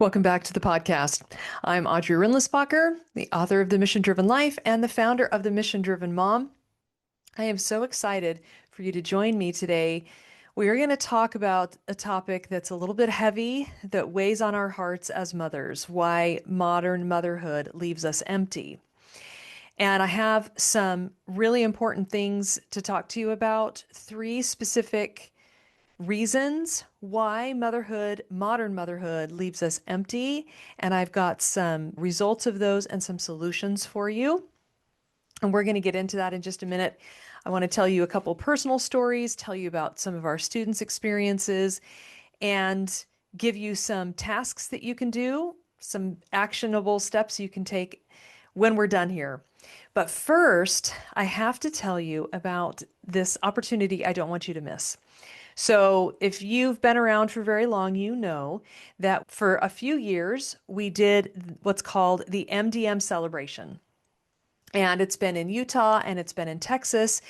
Welcome back to the podcast. I'm Audrey Rindlisbacher, the author of The Mission Driven Life and the founder of The Mission Driven Mom. I am so excited for you to join me today. We are going to talk about a topic that's a little bit heavy, that weighs on our hearts as mothers, why modern motherhood leaves us empty. And I have some really important things to talk to you about, three specific reasons why modern motherhood leaves us empty. And I've got some results of those and some solutions for you. And we're going to get into that in just a minute. I want to tell you a couple personal stories, tell you about some of our students' experiences, and give you some tasks that you can do, some actionable steps you can take when we're done here. But first, I have to tell you about this opportunity I don't want you to miss. So, if you've been around for very long, you know that for a few years we did what's called the MDM celebration. And it's been in Utah and it's been in Texas.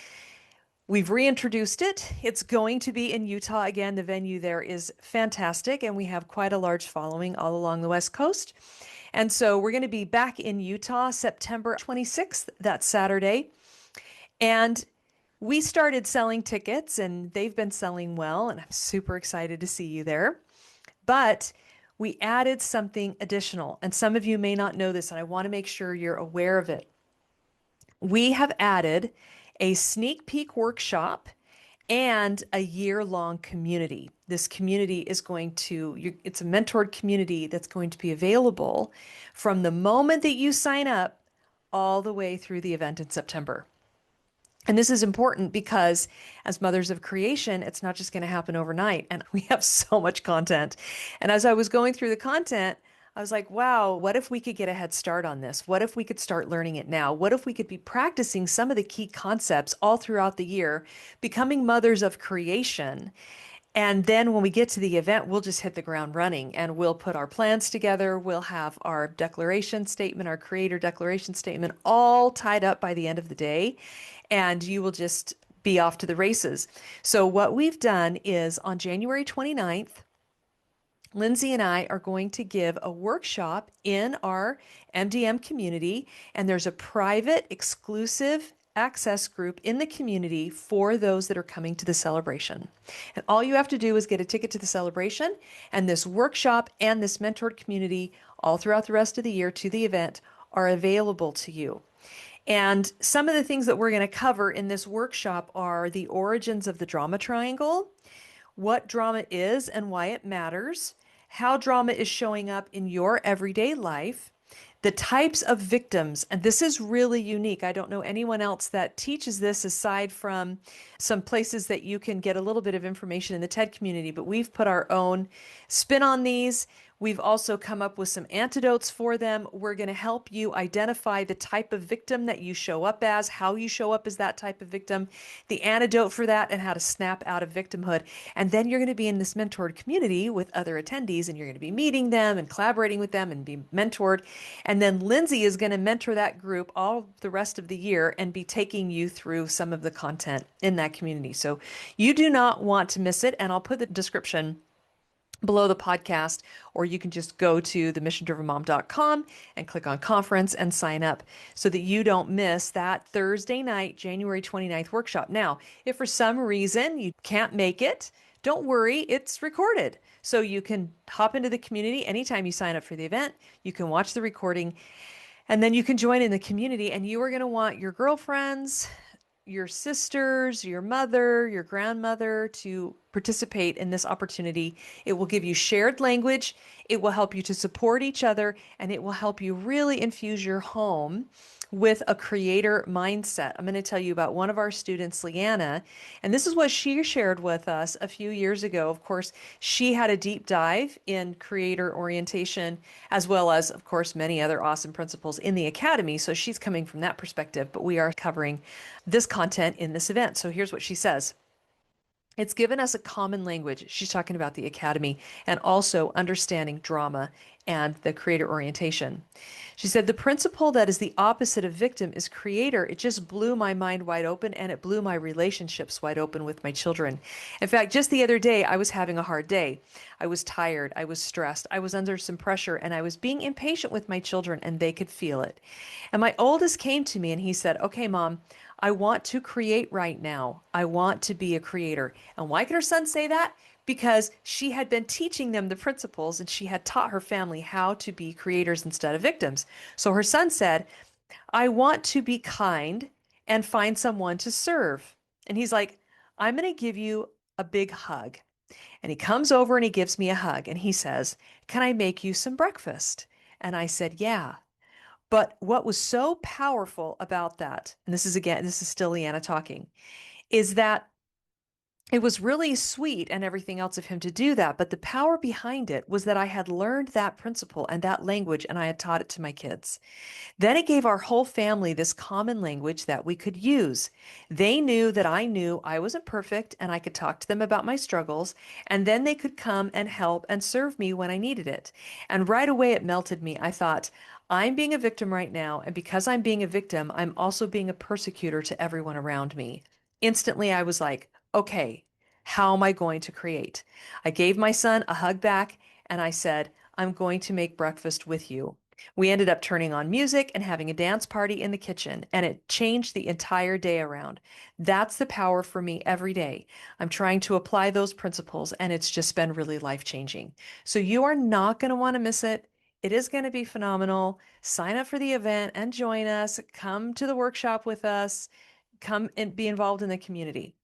We've reintroduced it. It's going to be in Utah again. The venue there is fantastic, and we have quite a large following all along the West Coast. And so we're going to be back in Utah September 26th, that Saturday. And we started selling tickets and they've been selling well, and I'm super excited to see you there. But we added something additional, and some of you may not know this, and I want to make sure you're aware of it. We have added a sneak peek workshop and a year-long community. This community is it's a mentored community that's going to be available from the moment that you sign up all the way through the event in September. And this is important because as mothers of creation, it's not just going to happen overnight. And we have so much content. And as I was going through the content, I was like, wow, what if we could get a head start on this? What if we could start learning it now? What if we could be practicing some of the key concepts all throughout the year, becoming mothers of creation? And then when we get to the event, we'll just hit the ground running and we'll put our plans together. We'll have our declaration statement, our creator declaration statement, all tied up by the end of the day. And you will just be off to the races. So what we've done is on January 29th, Lindsay and I are going to give a workshop in our MDM community, and there's a private, exclusive access group in the community for those that are coming to the celebration. And all you have to do is get a ticket to the celebration, and this workshop and this mentored community all throughout the rest of the year to the event are available to you. And some of the things that we're going to cover in this workshop are the origins of the drama triangle, what drama is and why it matters, how drama is showing up in your everyday life, the types of victims, and this is really unique. I don't know anyone else that teaches this aside from some places that you can get a little bit of information in the TED community, but we've put our own spin on these. We've also come up with some antidotes for them. We're going to help you identify the type of victim that you show up as, how you show up as that type of victim, the antidote for that, and how to snap out of victimhood. And then you're going to be in this mentored community with other attendees, and you're going to be meeting them and collaborating with them and be mentored. And then Lindsay is going to mentor that group all the rest of the year and be taking you through some of the content in that community. So you do not want to miss it. And I'll put the description below the podcast, or you can just go to themissiondrivenmom.com and click on conference and sign up so that you don't miss that Thursday night, January 29th workshop. Now, if for some reason you can't make it, don't worry, it's recorded. So you can hop into the community anytime you sign up for the event. You can watch the recording, and then you can join in the community, and you are going to want your girlfriends, your sisters, your mother, your grandmother to participate in this opportunity. It will give you shared language. It will help you to support each other, and it will help you really infuse your home with a creator mindset. I'm going to tell you about one of our students, Leanna, and this is what she shared with us a few years ago. Of course, she had a deep dive in creator orientation, as well as, of course, many other awesome principles in the academy. So she's coming from that perspective, but we are covering this content in this event. So here's what she says. It's given us a common language. She's talking about the academy and also understanding drama and the creator orientation. She said, the principle that is the opposite of victim is creator. It just blew my mind wide open and it blew my relationships wide open with my children. In fact, just the other day, I was having a hard day. I was tired. I was stressed. I was under some pressure and I was being impatient with my children and they could feel it. And my oldest came to me and he said, okay, mom, I want to create right now. I want to be a creator. And why could her son say that? Because she had been teaching them the principles and she had taught her family how to be creators instead of victims. So her son said, I want to be kind and find someone to serve. And he's like, I'm going to give you a big hug. And he comes over and he gives me a hug and he says, can I make you some breakfast? And I said, yeah. But what was so powerful about that, and this is still Leanna talking, is that it was really sweet and everything else of him to do that. But the power behind it was that I had learned that principle and that language and I had taught it to my kids. Then it gave our whole family this common language that we could use. They knew I wasn't perfect and I could talk to them about my struggles, and then they could come and help and serve me when I needed it. And right away it melted me. I thought, I'm being a victim right now, and because I'm being a victim, I'm also being a persecutor to everyone around me. Instantly, I was like, okay, how am I going to create? I gave my son a hug back and I said, I'm going to make breakfast with you. We ended up turning on music and having a dance party in the kitchen, and it changed the entire day around. That's the power for me every day. I'm trying to apply those principles, and it's just been really life-changing. So you are not going to want to miss it. It is going to be phenomenal. Sign up for the event and join us. Come to the workshop with us. Come and be involved in the community.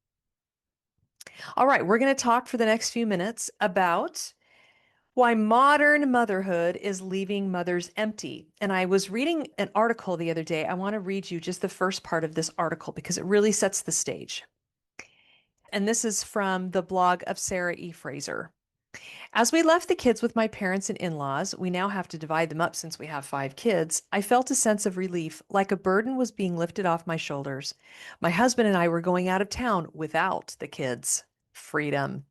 All right, we're going to talk for the next few minutes about why modern motherhood is leaving mothers empty. And I was reading an article the other day. I want to read you just the first part of this article because it really sets the stage. And this is from the blog of Sarah E. Fraser. As we left the kids with my parents and in-laws, we now have to divide them up since we have 5 kids, I felt a sense of relief, like a burden was being lifted off my shoulders. My husband and I were going out of town without the kids. Freedom.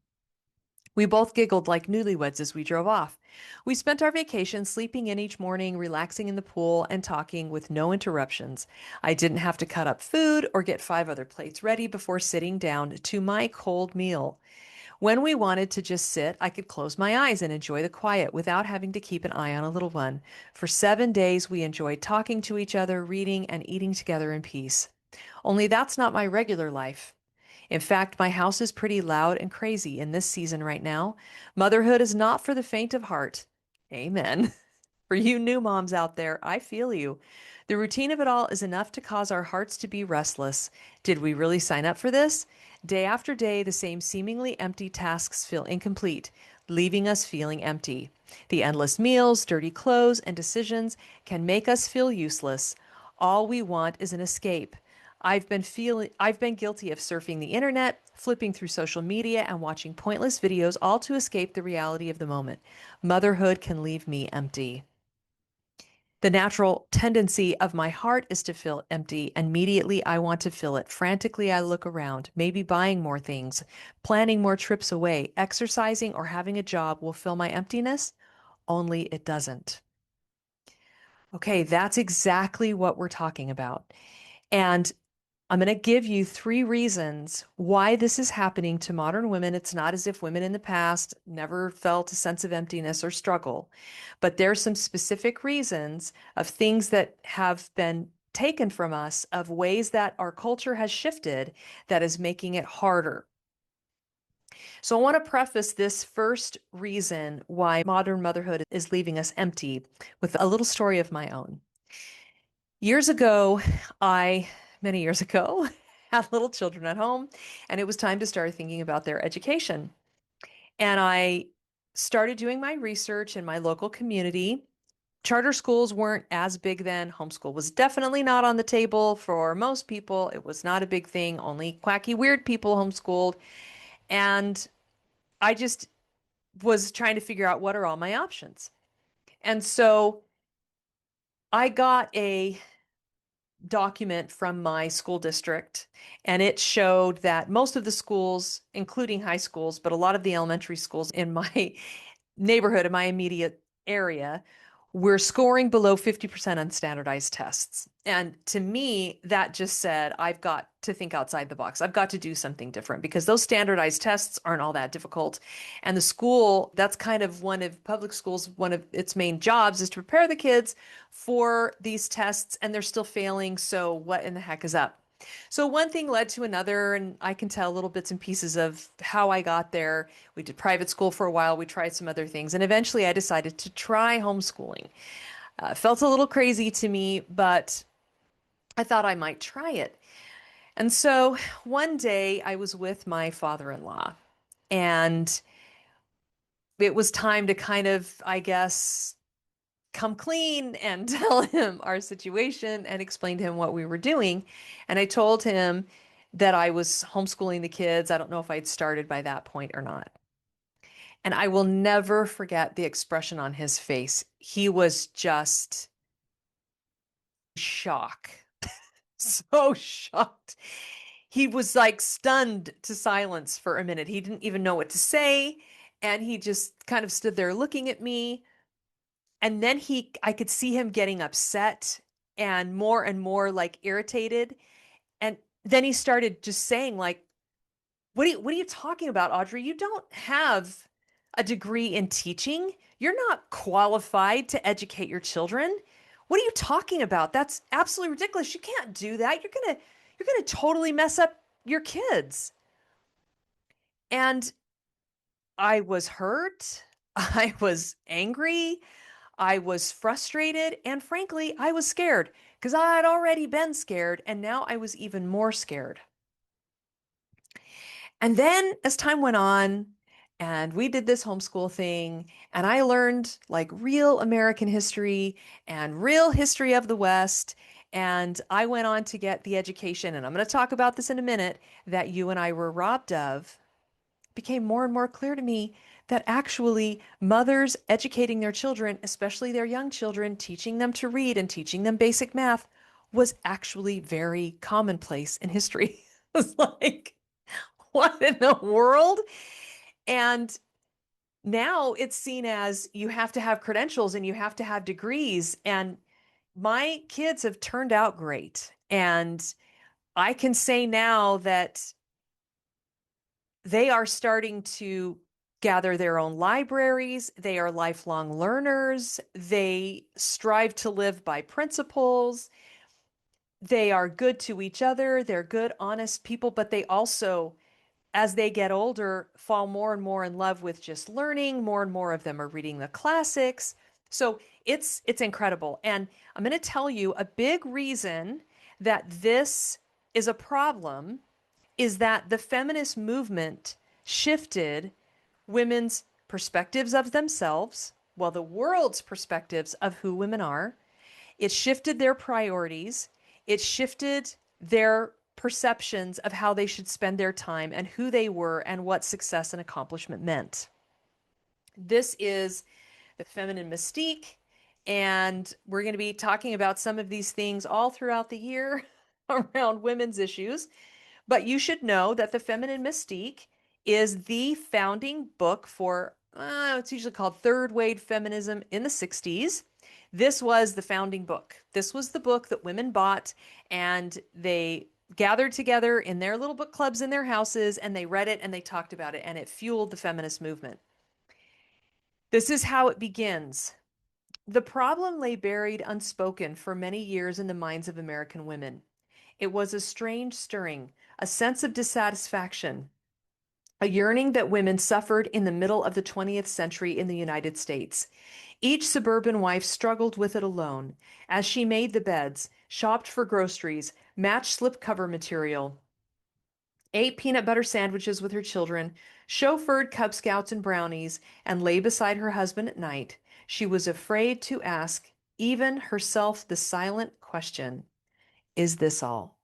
We both giggled like newlyweds as we drove off. We spent our vacation sleeping in each morning, relaxing in the pool, and talking with no interruptions. I didn't have to cut up food or get 5 other plates ready before sitting down to my cold meal. When we wanted to just sit, I could close my eyes and enjoy the quiet without having to keep an eye on a little one. For 7 days, we enjoyed talking to each other, reading, and eating together in peace. Only that's not my regular life. In fact, my house is pretty loud and crazy in this season right now. Motherhood is not for the faint of heart. Amen. For you new moms out there, I feel you. The routine of it all is enough to cause our hearts to be restless. Did we really sign up for this? Day after day, the same seemingly empty tasks feel incomplete, leaving us feeling empty. The endless meals, dirty clothes, and decisions can make us feel useless. All we want is an escape. I've been guilty of surfing the internet, flipping through social media, and watching pointless videos, all to escape the reality of the moment. Motherhood can leave me empty. The natural tendency of my heart is to feel empty. Immediately, I want to fill it. Frantically, I look around, maybe buying more things, planning more trips away, exercising, or having a job will fill my emptiness, only it doesn't. Okay, that's exactly what we're talking about. And I'm going to give you 3 reasons why this is happening to modern women. It's not as if women in the past never felt a sense of emptiness or struggle, but there's some specific reasons of things that have been taken from us, of ways that our culture has shifted that is making it harder. So I want to preface this first reason why modern motherhood is leaving us empty with a little story of my own. Years ago, many years ago, had little children at home, and it was time to start thinking about their education. And I started doing my research in my local community. Charter schools weren't as big then. Homeschool was definitely not on the table for most people. It was not a big thing. Only quacky, weird people homeschooled. And I just was trying to figure out what are all my options. And so I got a document from my school district, and it showed that most of the schools, including high schools, but a lot of the elementary schools in my neighborhood, in my immediate area, we're scoring below 50% on standardized tests. And to me, that just said, I've got to think outside the box. I've got to do something different because those standardized tests aren't all that difficult. And the school, that's kind of one of public schools, one of its main jobs is to prepare the kids for these tests, and they're still failing. So what in the heck is up? So one thing led to another, and I can tell little bits and pieces of how I got there. We did private school for a while. We tried some other things, and eventually I decided to try homeschooling. Felt a little crazy to me, but I thought I might try it. And so one day I was with my father-in-law, and it was time to kind of, I guess, come clean and tell him our situation and explain to him what we were doing. And I told him that I was homeschooling the kids. I don't know if I'd started by that point or not. And I will never forget the expression on his face. He was just shock, so shocked. He was like stunned to silence for a minute. He didn't even know what to say. And he just kind of stood there looking at me. And then I could see him getting upset and more like irritated. And then he started just saying like, what are you talking about, Audrey? You don't have a degree in teaching. You're not qualified to educate your children. What are you talking about? That's absolutely ridiculous. You can't do that. You're going to totally mess up your kids. And I was hurt. I was angry. I was frustrated. And frankly, I was scared because I had already been scared. And now I was even more scared. And then as time went on, and we did this homeschool thing, and I learned like real American history and real history of the West. And I went on to get the education, and I'm going to talk about this in a minute, that you and I were robbed of. It became more and more clear to me that actually mothers educating their children, especially their young children, teaching them to read and teaching them basic math was actually very commonplace in history. It was like, what in the world? And now it's seen as you have to have credentials and you have to have degrees. And my kids have turned out great. And I can say now that they are starting to gather their own libraries. They are lifelong learners. They strive to live by principles. They are good to each other. They're good, honest people, but they also, as they get older, fall more and more in love with just learning. More and more of them are reading the classics. So it's incredible. And I'm going to tell you a big reason that this is a problem is that the feminist movement shifted women's perspectives of themselves, well, the world's perspectives of who women are. It shifted their priorities. It shifted their perceptions of how they should spend their time and who they were and what success and accomplishment meant. This is the feminine mystique, and we're going to be talking about some of these things all throughout the year around women's issues. But you should know that the feminine mystique is the founding book for, it's usually called third wave feminism in the 60s. This was the founding book. This was the book that women bought, and they gathered together in their little book clubs in their houses, and they read it and they talked about it, and it fueled the feminist movement. This is how it begins. The problem lay buried unspoken for many years in the minds of American women. It was a strange stirring, a sense of dissatisfaction, a yearning that women suffered in the middle of the 20th century in the United States. Each suburban wife struggled with it alone as she made the beds, shopped for groceries, matched slipcover material, ate peanut butter sandwiches with her children, chauffeured Cub Scouts and brownies, and lay beside her husband at night. She was afraid to ask even herself the silent question, is this all?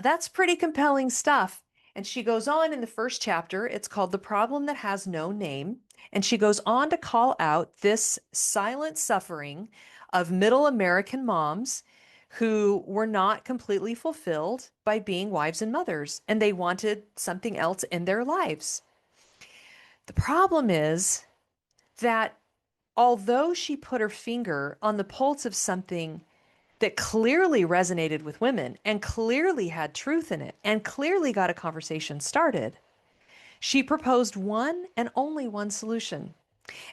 That's pretty compelling stuff. And she goes on in the first chapter, it's called The Problem That Has No Name. And she goes on to call out this silent suffering of middle American moms who were not completely fulfilled by being wives and mothers, and they wanted something else in their lives. The problem is that although she put her finger on the pulse of something that clearly resonated with women and clearly had truth in it and clearly got a conversation started, she proposed one and only one solution.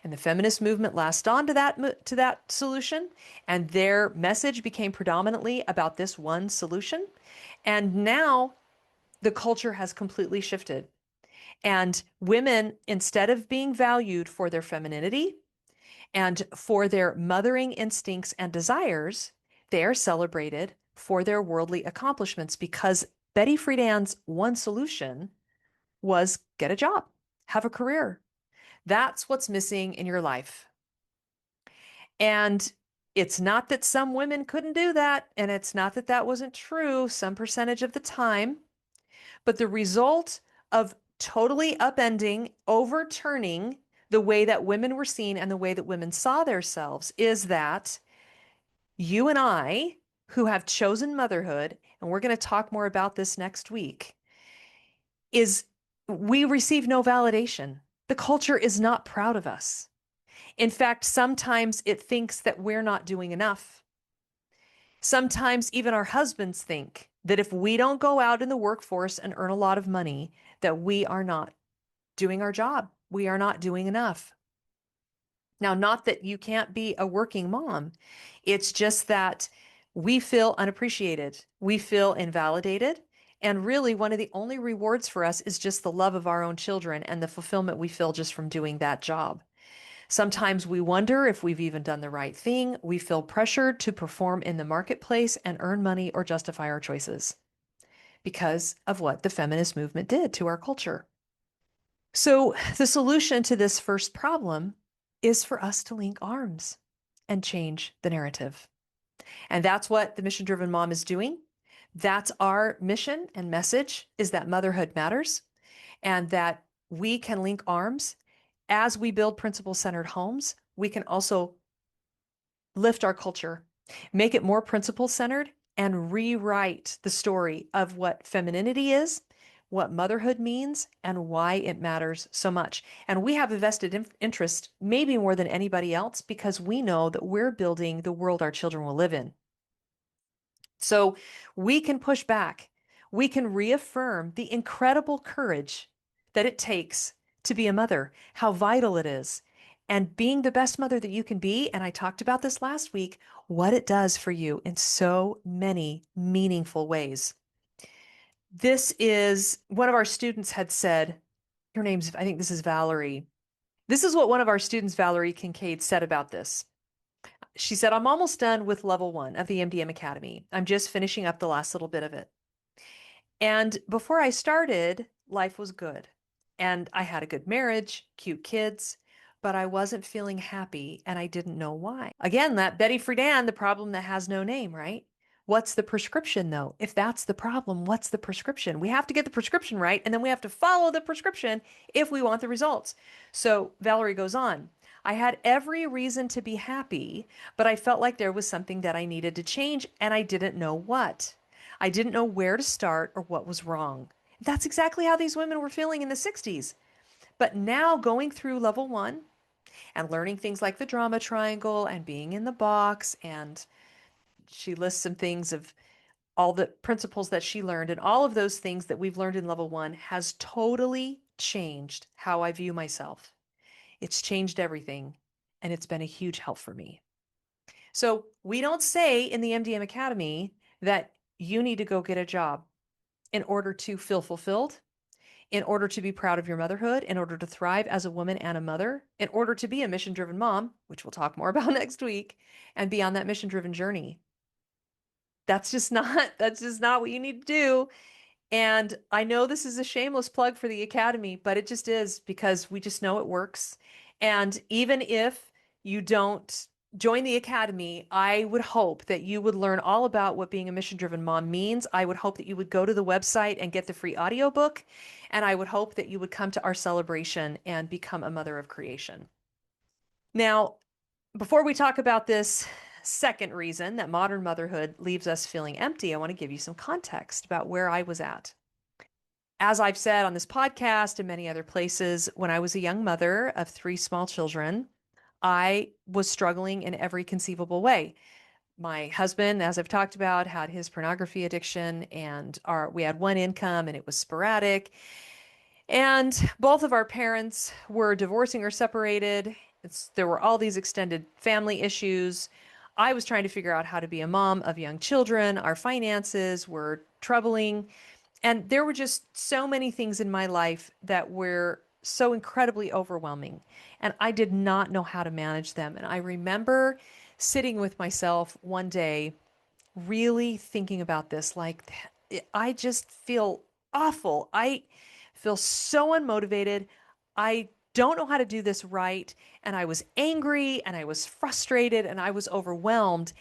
And the feminist movement latched on to that solution, and their message became predominantly about this one solution. And now the culture has completely shifted. And women, instead of being valued for their femininity and for their mothering instincts and desires, they are celebrated for their worldly accomplishments because Betty Friedan's one solution was get a job, have a career. That's what's missing in your life. And it's not that some women couldn't do that, and it's not that that wasn't true some percentage of the time, but the result of totally upending, overturning the way that women were seen and the way that women saw themselves is that you and I, who have chosen motherhood, and we're going to talk more about this next week, is we receive no validation. The culture is not proud of us. In fact, sometimes it thinks that we're not doing enough. Sometimes even our husbands think that if we don't go out in the workforce and earn a lot of money, that we are not doing our job. We are not doing enough. Now, not that you can't be a working mom. It's just that we feel unappreciated. We feel invalidated. And really, one of the only rewards for us is just the love of our own children and the fulfillment we feel just from doing that job. Sometimes we wonder if we've even done the right thing. We feel pressured to perform in the marketplace and earn money or justify our choices because of what the feminist movement did to our culture. So, the solution to this first problem is for us to link arms and change the narrative. And that's what the Mission Driven Mom is doing. That's our mission and message, is that motherhood matters and that we can link arms. As we build principle-centered homes, we can also lift our culture, make it more principle-centered, and rewrite the story of what femininity is, what motherhood means, and why it matters so much. And we have a vested interest, maybe more than anybody else, because we know that we're building the world our children will live in. So we can push back. We can reaffirm the incredible courage that it takes to be a mother, how vital it is, and being the best mother that you can be. And I talked about this last week, what it does for you in so many meaningful ways. This is one of our students had said, her name's, I think this is Valerie. This is what one of our students, Valerie Kincaid, said about this. She said, I'm almost done with level 1 of the MDM Academy. I'm just finishing up the last little bit of it. And before I started, life was good. And I had a good marriage, cute kids, but I wasn't feeling happy and I didn't know why. Again, that Betty Friedan, the problem that has no name, right? What's the prescription though? If that's the problem, what's the prescription? We have to get the prescription right, and then we have to follow the prescription if we want the results. So Valerie goes on. I had every reason to be happy, but I felt like there was something that I needed to change, and I didn't know what. I didn't know where to start or what was wrong. That's exactly how these women were feeling in the 60s. But now going through level 1 and learning things like the drama triangle and being in the box, and she lists some things of all the principles that she learned, and all of those things that we've learned in level 1 has totally changed how I view myself. It's changed everything, and it's been a huge help for me. So we don't say in the MDM Academy that you need to go get a job in order to feel fulfilled, in order to be proud of your motherhood, in order to thrive as a woman and a mother, in order to be a mission-driven mom, which we'll talk more about next week, and be on that mission-driven journey. That's just not what you need to do. And I know this is a shameless plug for the Academy, but it just is because we just know it works. And even if you don't join the Academy, I would hope that you would learn all about what being a mission-driven mom means. I would hope that you would go to the website and get the free audiobook. And I would hope that you would come to our celebration and become a mother of creation. Now, before we talk about this second reason that modern motherhood leaves us feeling empty, I want to give you some context about where I was at. As I've said on this podcast and many other places, when I was a young mother of 3 small children, I was struggling in every conceivable way. My husband, as I've talked about, had his pornography addiction, and we had one income and it was sporadic. And both of our parents were divorcing or separated. There were all these extended family issues. I was trying to figure out how to be a mom of young children. Our finances were troubling. And there were just so many things in my life that were so incredibly overwhelming. And I did not know how to manage them. And I remember sitting with myself one day, really thinking about this. Like, I just feel awful. I feel so unmotivated. I don't know how to do this right. And I was angry and I was frustrated and I was overwhelmed.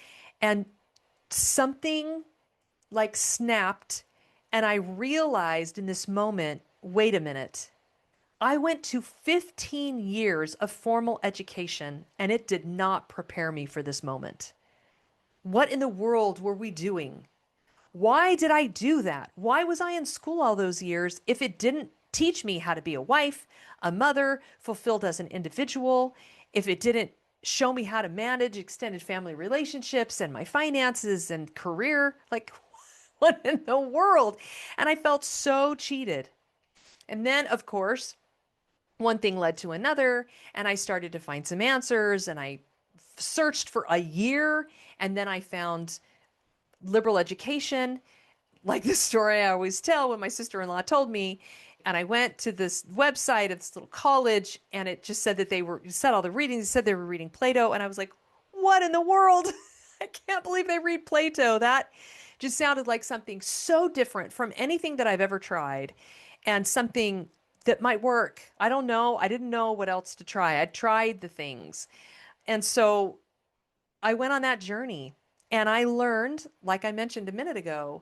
And something like snapped. And I realized in this moment, wait a minute. I went to 15 years of formal education and it did not prepare me for this moment. What in the world were we doing? Why did I do that? Why was I in school all those years if it didn't teach me how to be a wife, a mother, fulfilled as an individual, if it didn't show me how to manage extended family relationships and my finances and career? Like, what in the world? And I felt so cheated. And then, of course, one thing led to another, and I started to find some answers, and I searched for a year, and then I found liberal education, like the story I always tell when my sister-in-law told me. And I went to this website of this little college, and it just said that said all the readings, it said they were reading Plato. And I was like, what in the world? I can't believe they read Plato. That just sounded like something so different from anything that I've ever tried, and something that might work. I don't know. I didn't know what else to try. I tried the things. And so I went on that journey, and I learned, like I mentioned a minute ago,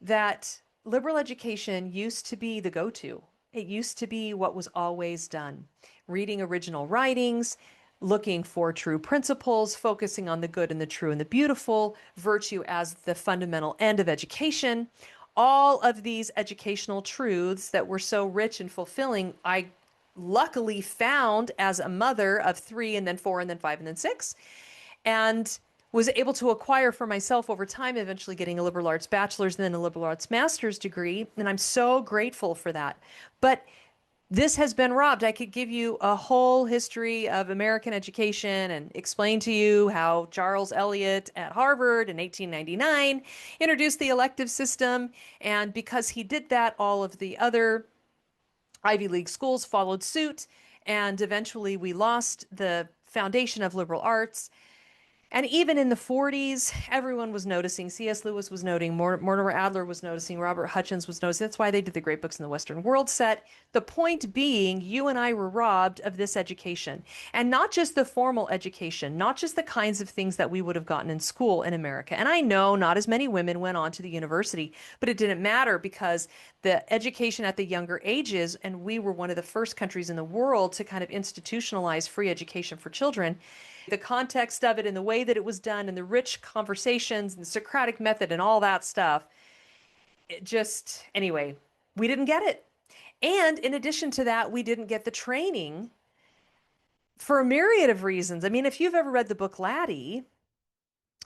that liberal education used to be the go-to. It used to be what was always done. Reading original writings, looking for true principles, focusing on the good and the true and the beautiful, virtue as the fundamental end of education. All of these educational truths that were so rich and fulfilling, I luckily found as a mother of three and then four and then five and then six, and was able to acquire for myself over time, eventually getting a liberal arts bachelor's and then a liberal arts master's degree. And I'm so grateful for that. But this has been robbed. I could give you a whole history of American education and explain to you how Charles Eliot at Harvard in 1899 introduced the elective system. And because he did that, all of the other Ivy League schools followed suit. And eventually we lost the foundation of liberal arts. And even in the 40s, everyone was noticing. C.S. Lewis was noting, Mortimer Adler was noticing, Robert Hutchins was noticing. That's why they did the Great Books in the Western World set. The point being, you and I were robbed of this education. And not just the formal education, not just the kinds of things that we would have gotten in school in America. And I know not as many women went on to the university, but it didn't matter because the education at the younger ages, and we were one of the first countries in the world to kind of institutionalize free education for children. The context of it and the way that it was done and the rich conversations and the Socratic method and all that stuff. It just, anyway, we didn't get it. And in addition to that, we didn't get the training for a myriad of reasons. I mean, if you've ever read the book Laddie,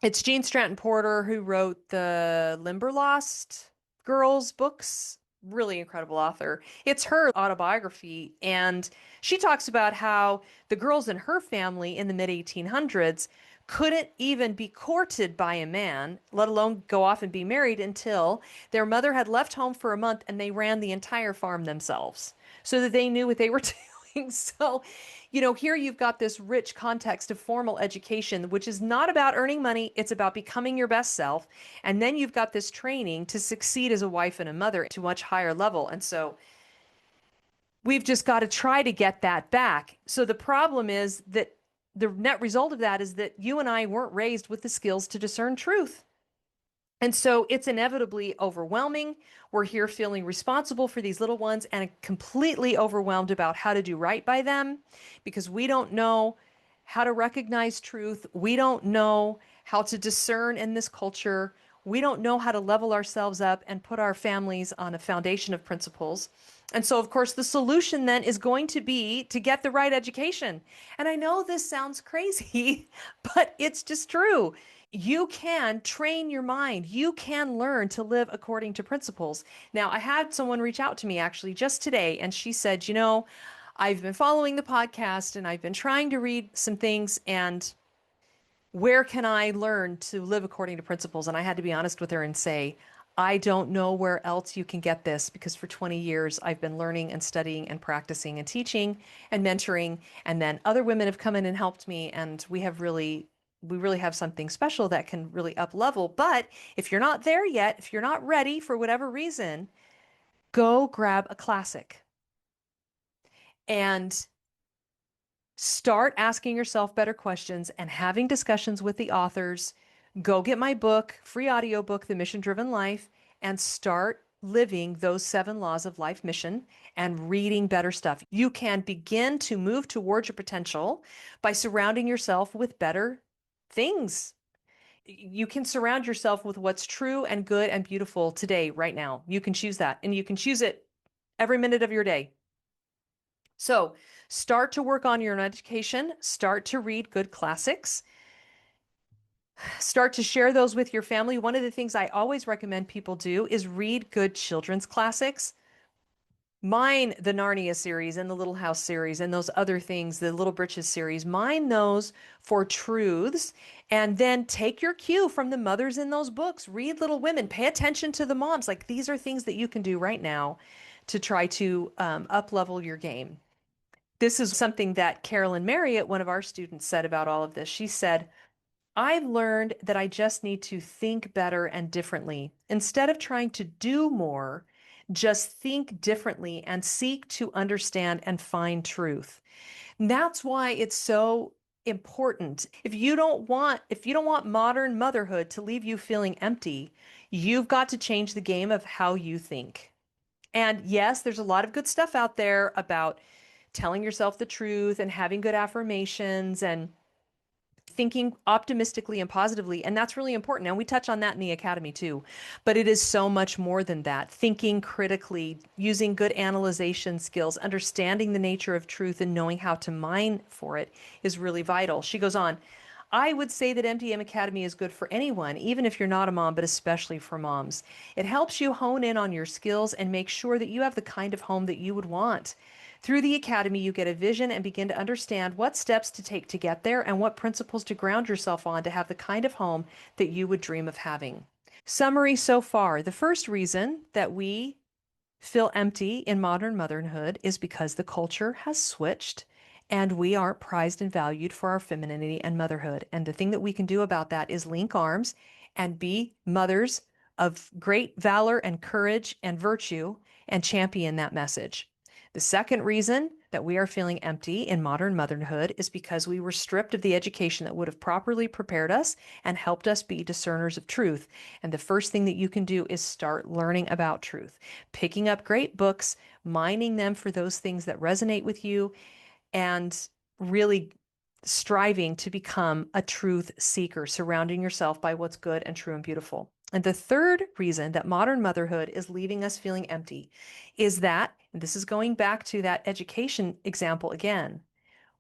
it's Jean Stratton Porter who wrote the Limberlost girls books. Really incredible author. It's her autobiography, and she talks about how the girls in her family in the mid 1800s couldn't even be courted by a man, let alone go off and be married, until their mother had left home for a month and they ran the entire farm themselves so that they knew what they were doing. So, here you've got this rich context of formal education, which is not about earning money. It's about becoming your best self. And then you've got this training to succeed as a wife and a mother to a much higher level. And so we've just got to try to get that back. So the problem is that the net result of that is that you and I weren't raised with the skills to discern truth. And so it's inevitably overwhelming. We're here feeling responsible for these little ones and completely overwhelmed about how to do right by them because we don't know how to recognize truth. We don't know how to discern in this culture We don't know how to level ourselves up and put our families on a foundation of principles. And so, of course, the solution then is going to be to get the right education. And I know this sounds crazy, but it's just true. You can train your mind. You can learn to live according to principles. Now, I had someone reach out to me actually just today, and she said, I've been following the podcast and I've been trying to read some things, and where can I learn to live according to principles? And I had to be honest with her and say, I don't know where else you can get this, because for 20 years I've been learning and studying and practicing and teaching and mentoring. And then other women have come in and helped me. And we really have something special that can really up level. But if you're not there yet, if you're not ready for whatever reason, go grab a classic and start asking yourself better questions and having discussions with the authors. Go get my book, free audiobook, The Mission Driven Life, and start living those 7 laws of life mission and reading better stuff. You can begin to move towards your potential by surrounding yourself with better things. You can surround yourself with what's true and good and beautiful today, right now. You can choose that, and you can choose it every minute of your day. So start to work on your education, start to read good classics, start to share those with your family. One of the things I always recommend people do is read good children's classics. Mine, the Narnia series and the Little House series and those other things, the Little Britches series, mine those for truths, and then take your cue from the mothers in those books. Read Little Women, pay attention to the moms. Like, these are things that you can do right now to try to up level your game. This is something that Carolyn Marriott, one of our students, said about all of this. She said, I've learned that I just need to think better and differently. Instead of trying to do more, just think differently and seek to understand and find truth. And that's why it's so important. If you don't want modern motherhood to leave you feeling empty, you've got to change the game of how you think. And yes, there's a lot of good stuff out there about telling yourself the truth and having good affirmations and thinking optimistically and positively. And that's really important. And we touch on that in the academy too. But it is so much more than that. Thinking critically, using good analyzation skills, understanding the nature of truth, and knowing how to mine for it is really vital. She goes on, I would say that MDM Academy is good for anyone, even if you're not a mom, but especially for moms. It helps you hone in on your skills and make sure that you have the kind of home that you would want. Through the Academy, you get a vision and begin to understand what steps to take to get there and what principles to ground yourself on to have the kind of home that you would dream of having. Summary so far. The first reason that we feel empty in modern motherhood is because the culture has switched and we aren't prized and valued for our femininity and motherhood. And the thing that we can do about that is link arms and be mothers of great valor and courage and virtue and champion that message. The second reason that we are feeling empty in modern motherhood is because we were stripped of the education that would have properly prepared us and helped us be discerners of truth. And the first thing that you can do is start learning about truth, picking up great books, mining them for those things that resonate with you, and really striving to become a truth seeker, surrounding yourself by what's good and true and beautiful. And the third reason that modern motherhood is leaving us feeling empty is that, and this is going back to that education example again,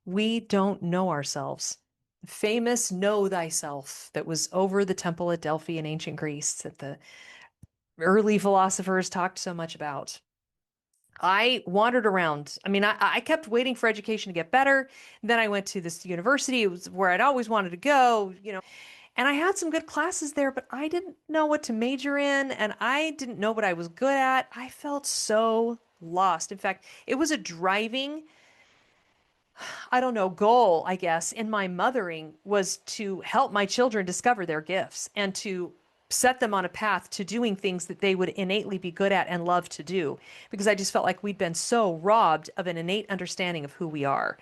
we don't know ourselves. Famous know thyself that was over the temple at Delphi in ancient Greece that the early philosophers talked so much about. I wandered around. I mean, I kept waiting for education to get better. Then I went to this university. It was where I'd always wanted to go, and I had some good classes there, but I didn't know what to major in and I didn't know what I was good at. I felt so lost. In fact, it was a driving, I don't know, goal, I guess, in my mothering was to help my children discover their gifts and to set them on a path to doing things that they would innately be good at and love to do, because I just felt like we'd been so robbed of an innate understanding of who we are.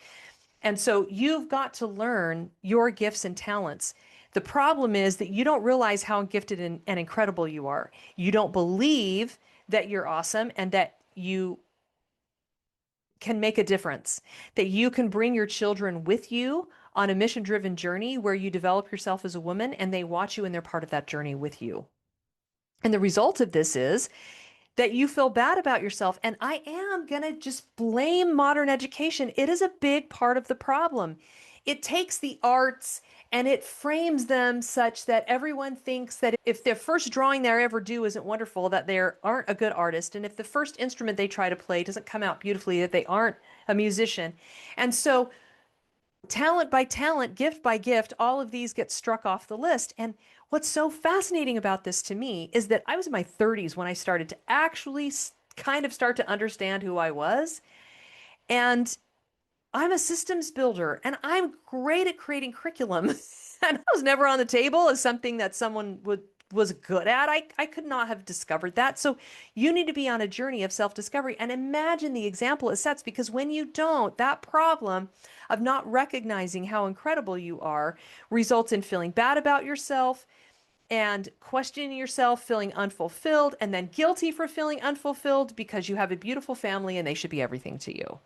And so you've got to learn your gifts and talents. The problem is that you don't realize how gifted and incredible you are. You don't believe that you're awesome and that you can make a difference, that you can bring your children with you on a mission driven journey where you develop yourself as a woman and they watch you and they're part of that journey with you. And the result of this is that you feel bad about yourself. And I am going to just blame modern education. It is a big part of the problem. It takes the arts and it frames them such that everyone thinks that if their first drawing they ever do isn't wonderful, that they aren't a good artist. And if the first instrument they try to play doesn't come out beautifully, that they aren't a musician. And so talent by talent, gift by gift, all of these get struck off the list. And what's so fascinating about this to me is that I was in my 30s when I started to actually kind of start to understand who I was. And I'm a systems builder and I'm great at creating curriculum. And I was never on the table as something that someone was good at. I could not have discovered that. So you need to be on a journey of self-discovery and imagine the example it sets, because when you don't, that problem of not recognizing how incredible you are results in feeling bad about yourself and questioning yourself, feeling unfulfilled, and then guilty for feeling unfulfilled because you have a beautiful family and they should be everything to you.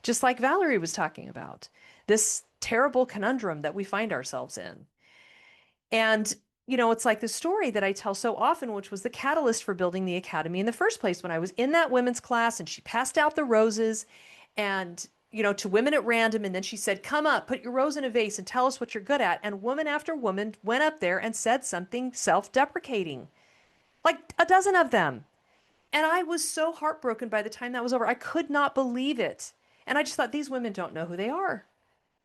Just like Valerie was talking about, this terrible conundrum that we find ourselves in. And, it's like the story that I tell so often, which was the catalyst for building the academy in the first place. When I was in that women's class and she passed out the roses and, to women at random. And then she said, come up, put your rose in a vase and tell us what you're good at. And woman after woman went up there and said something self-deprecating, like a dozen of them. And I was so heartbroken by the time that was over. I could not believe it. And I just thought, these women don't know who they are.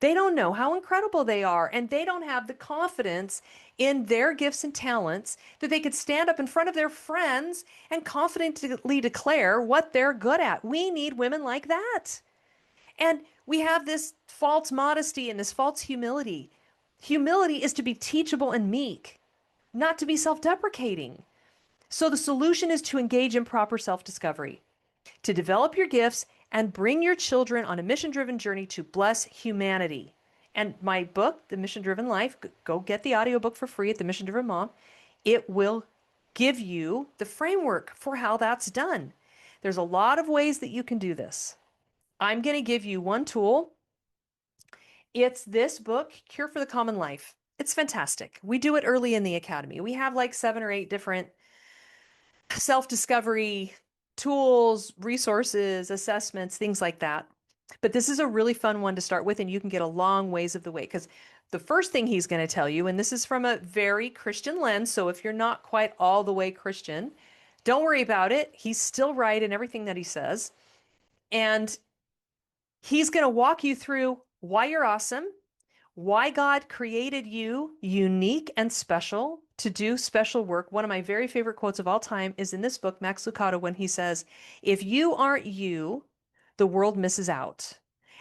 They don't know how incredible they are. And they don't have the confidence in their gifts and talents that they could stand up in front of their friends and confidently declare what they're good at. We need women like that. And we have this false modesty and this false humility. Humility is to be teachable and meek, not to be self-deprecating. So the solution is to engage in proper self-discovery, to develop your gifts and bring your children on a mission-driven journey to bless humanity. And my book, The Mission Driven Life, go get the audiobook for free at The Mission Driven Mom. It will give you the framework for how that's done. There's a lot of ways that you can do this. I'm going to give you one tool. It's this book, Cure for the Common Life. It's fantastic. We do it early in the academy. We have like 7 or 8 different self-discovery tools, resources, assessments, things like that. But this is a really fun one to start with, and you can get a long ways of the way, because the first thing he's going to tell you, and this is from a very Christian lens, so if you're not quite all the way Christian, don't worry about it. He's still right in everything that he says. And he's going to walk you through why you're awesome, why God created you unique and special to do special work. One of my very favorite quotes of all time is in this book, Max Lucado, when he says, if you aren't you, the world misses out.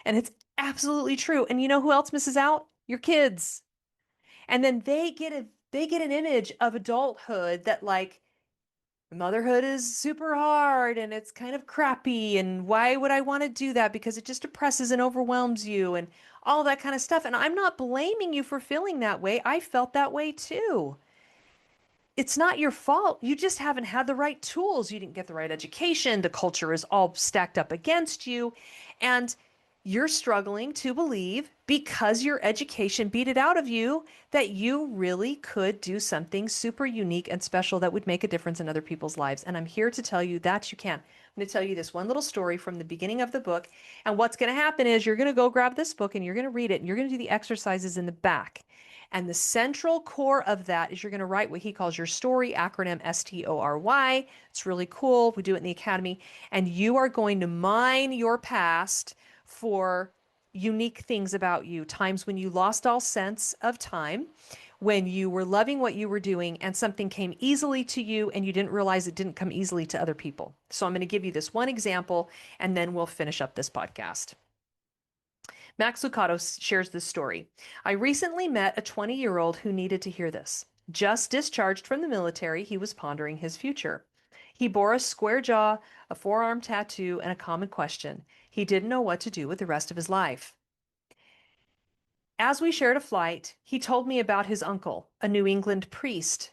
And it's absolutely true. And you know who else misses out? Your kids. And then they get an image of adulthood that, like, motherhood is super hard and it's kind of crappy, and why would I want to do that, because it just depresses and overwhelms you and all that kind of stuff. And I'm not blaming you for feeling that way. I felt that way too. It's not your fault. You just haven't had the right tools. You didn't get the right education. The culture is all stacked up against you. And you're struggling to believe, because your education beat it out of you, that you really could do something super unique and special that would make a difference in other people's lives. And I'm here to tell you that you can. I'm going to tell you this one little story from the beginning of the book. And what's going to happen is you're going to go grab this book and you're going to read it and you're going to do the exercises in the back. And the central core of that is you're going to write what he calls your story, acronym STORY. It's really cool. We do it in the academy. And you are going to mine your past for unique things about you, times when you lost all sense of time, when you were loving what you were doing and something came easily to you and you didn't realize it didn't come easily to other people. So I'm going to give you this one example and then we'll finish up this podcast. Max Lucado shares this story. I recently met a 20-year-old who needed to hear this. Just discharged from the military, he was pondering his future. He bore a square jaw, a forearm tattoo, and a common question. He didn't know what to do with the rest of his life. As we shared a flight, he told me about his uncle, a New England priest.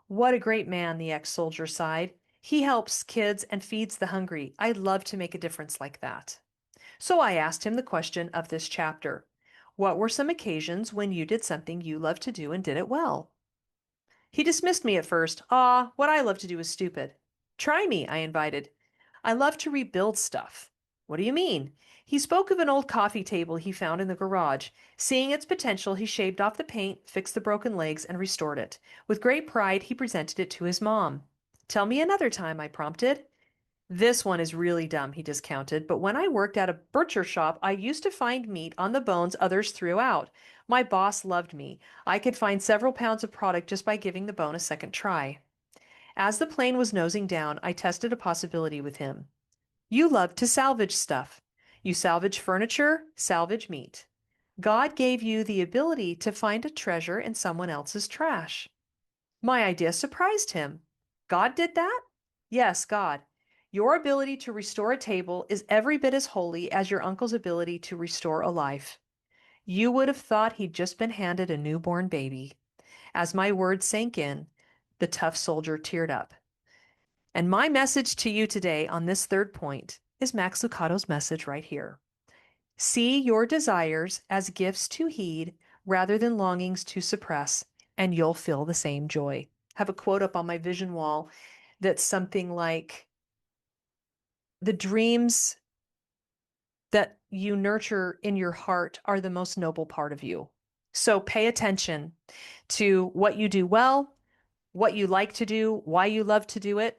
What a great man, the ex-soldier sighed. He helps kids and feeds the hungry. I'd love to make a difference like that. So I asked him the question of this chapter. What were some occasions when you did something you loved to do and did it well? He dismissed me at first. Ah, what I love to do is stupid. Try me, I invited. I love to rebuild stuff. What do you mean? He spoke of an old coffee table he found in the garage. Seeing its potential, he shaved off the paint, fixed the broken legs, and restored it. With great pride, he presented it to his mom. Tell me another time, I prompted. This one is really dumb, he discounted, but when I worked at a butcher shop, I used to find meat on the bones others threw out. My boss loved me. I could find several pounds of product just by giving the bone a second try. As the plane was nosing down, I tested a possibility with him. You love to salvage stuff. You salvage furniture, salvage meat. God gave you the ability to find a treasure in someone else's trash. My idea surprised him. God did that? Yes, God. Your ability to restore a table is every bit as holy as your uncle's ability to restore a life. You would have thought he'd just been handed a newborn baby. As my words sank in, the tough soldier teared up. And my message to you today on this third point is Max Lucado's message right here. See your desires as gifts to heed rather than longings to suppress, and you'll feel the same joy. I have a quote up on my vision wall that's something like, the dreams that you nurture in your heart are the most noble part of you. So pay attention to what you do well, what you like to do, why you love to do it.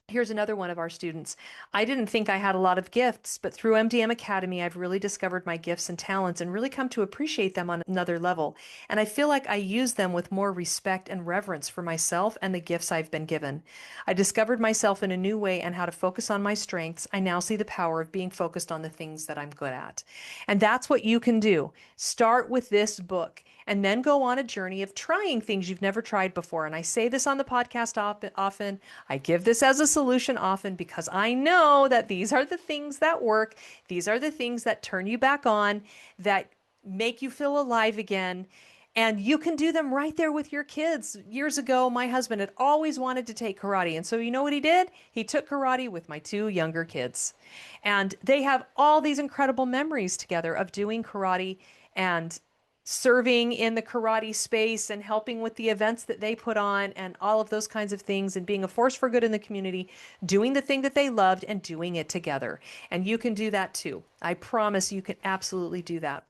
Here's another one of our students. I didn't think I had a lot of gifts, but through MDM Academy, I've really discovered my gifts and talents and really come to appreciate them on another level. And I feel like I use them with more respect and reverence for myself and the gifts I've been given. I discovered myself in a new way and how to focus on my strengths. I now see the power of being focused on the things that I'm good at. And that's what you can do. Start with this book and then go on a journey of trying things you've never tried before. And I say this on the podcast often. I give this as a solution often because I know that these are the things that work. These are the things that turn you back on, that make you feel alive again. And you can do them right there with your kids. Years ago, my husband had always wanted to take karate. And so you know what he did? He took karate with my two younger kids. And they have all these incredible memories together of doing karate and serving in the karate space and helping with the events that they put on and all of those kinds of things and being a force for good in the community, doing the thing that they loved and doing it together. And you can do that too. I promise you can absolutely do that.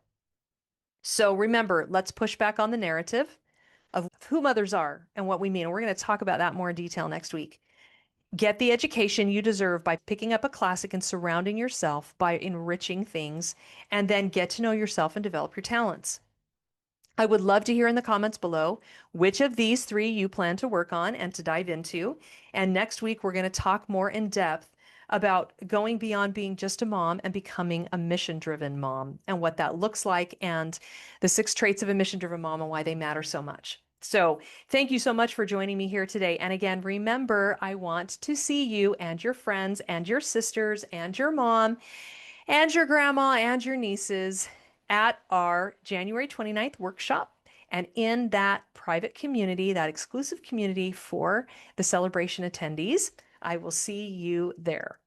So remember, let's push back on the narrative of who mothers are and what we mean. And we're going to talk about that more in detail next week. Get the education you deserve by picking up a classic and surrounding yourself by enriching things, and then get to know yourself and develop your talents. I would love to hear in the comments below which of these three you plan to work on and to dive into. And next week, we're going to talk more in depth about going beyond being just a mom and becoming a mission-driven mom and what that looks like and the 6 traits of a mission-driven mom and why they matter so much. So thank you so much for joining me here today. And again, remember, I want to see you and your friends and your sisters and your mom and your grandma and your nieces at our January 29th workshop. And in that private community, that exclusive community for the celebration attendees, I will see you there.